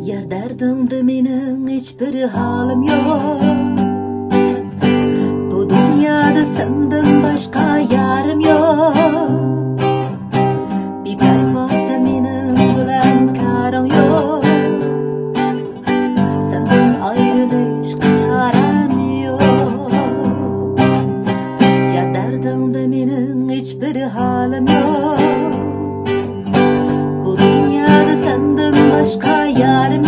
Yer derdimde mening hiçbir halim yok. Bu dünyada senden başka yarım yok. Bir perva sen mening bilen karın yok. Senden ayrılışqa çarem yok. Yer derdimde mening hiçbir halim yok. Bu dünyada senden başka yarım